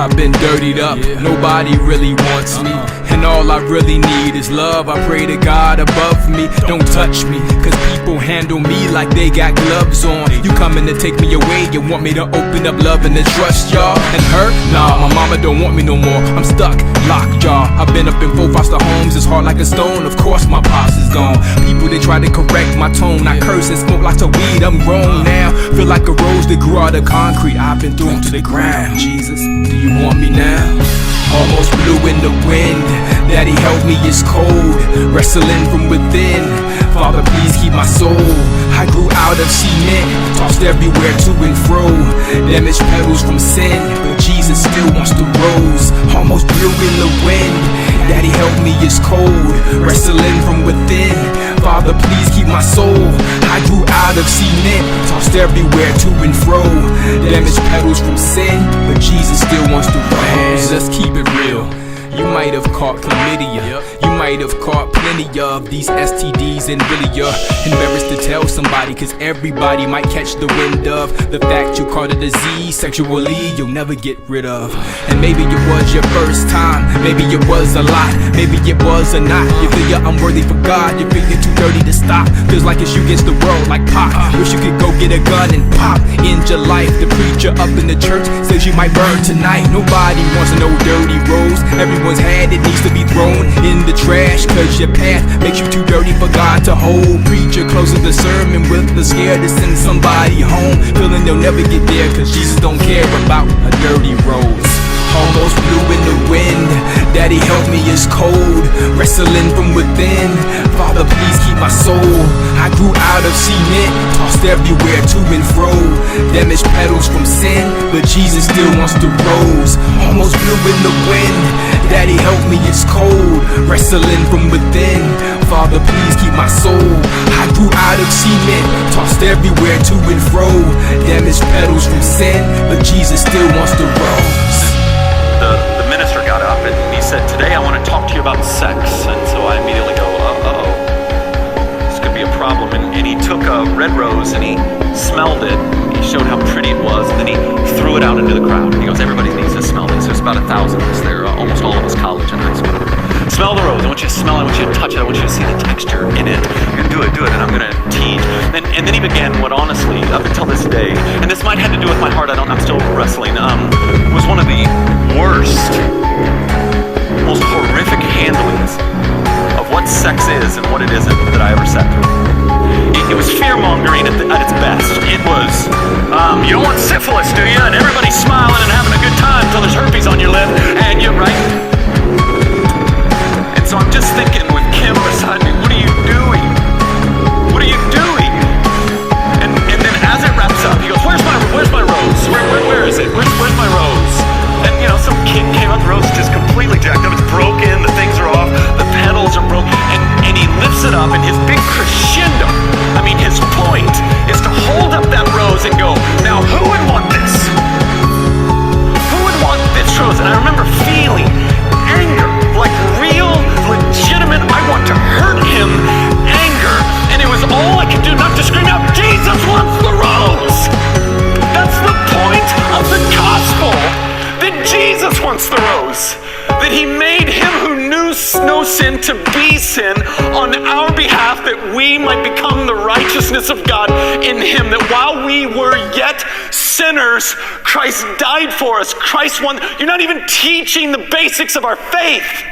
I've been dirtied up, nobody really wants me, and all I really need is love. I pray to God above me, don't touch me, cause people handle me like they got gloves on. You coming to take me away, you want me to open up love and to trust y'all and her? Nah, my mama don't want me no more, I'm stuck, locked y'all. I've been up in 4 foster homes, it's hard like a stone, of course my pops is gone. People they try to correct my tone, I curse and smoke lots of weed, I'm grown now. Feel like a rose that grew out of concrete, I've been thrown to the ground. Jesus, do you want me now? Almost blew in the wind, Daddy help me, it's cold, wrestling from within. Father please keep my soul. I grew out of cement, tossed everywhere to and fro, damaged petals from sin, but Jesus still wants to rose. Almost blew in the wind, Daddy help me, it's cold, wrestling from within. Father please keep my soul. I grew out of cement, tossed everywhere to and fro, damaged petals from sin, but Jesus still wants to rose. Let's keep it real. You might have caught chlamydia, you might have caught plenty of these STDs, and really you're embarrassed to tell somebody, cause everybody might catch the wind of the fact you caught a disease sexually you'll never get rid of. And maybe it was your first time, maybe it was a lot, maybe it was a not. You feel you're unworthy for God, you feel you're too dirty to stop. Feels like it's you against the world like Pac. Wish you could go get a gun and pop end your life. The preacher up in the church says you might burn tonight. Nobody wants to know dirty rose, everyone's had it needs to be thrown in the trash, cause your path makes you too dirty for God to hold. Preacher closes the sermon with the scare to send somebody home, feeling they'll never get there cause Jesus don't care about a dirty rose. Almost blew in the wind, Daddy help me, it's cold, wrestling from within. Father please keep my soul. I grew out of cement, tossed everywhere to and fro, damaged petals from sin, but Jesus still wants to rose. Almost blew in the wind, Daddy help me, it's cold, wrestling from within. Father please keep my soul. I grew out of cement, tossed everywhere to and fro, damaged petals from sin, but Jesus still wants to rose. The minister got up and he said, today I want to talk to you about sex. And so I immediately go, uh-oh, this could be a problem. And he took a red rose and he smelled it. He showed how pretty it was, and then he threw it out into the crowd. He goes, everybody needs to smell this. There's about 1,000 of us there, almost all of us college and high school. Smell the rose. I want you to smell it. I want you to touch it. I want you to see the texture in it. You're gonna do it, and I'm gonna teach. And then he began what honestly, up until this day, and this might have to do with my heart, I'm still wrestling, was one of the worst, most horrific handlings of what sex is and what it isn't that I ever sat through. It was fear-mongering at its best. It was, you don't want syphilis, do you? And everybody's smiling and having a good time until there's herpes on your lip, and you're right. And so I'm just thinking with Kim beside me, what are you doing? What are you doing? And then as it wraps up, he goes, where's my rose? Where is it? Where's my rose? And you know, some kid came up, the rose is just completely jacked up, it's broken, the things are off, the petals are broken, and he lifts it up, and his big crescendo, I mean his point, is to hold up that rose and go, now who would want this? Who would want this rose? And I remember feeling anger, like real, legitimate, I want to hurt him anger, and it was all I could do not to scream out, Jesus wants the rose! That's the point of the gospel! That Jesus wants the rose, that he made him who knew no sin to be sin on our behalf, that we might become the righteousness of God in him, that while we were yet sinners, Christ died for us. Christ won. You're not even teaching the basics of our faith.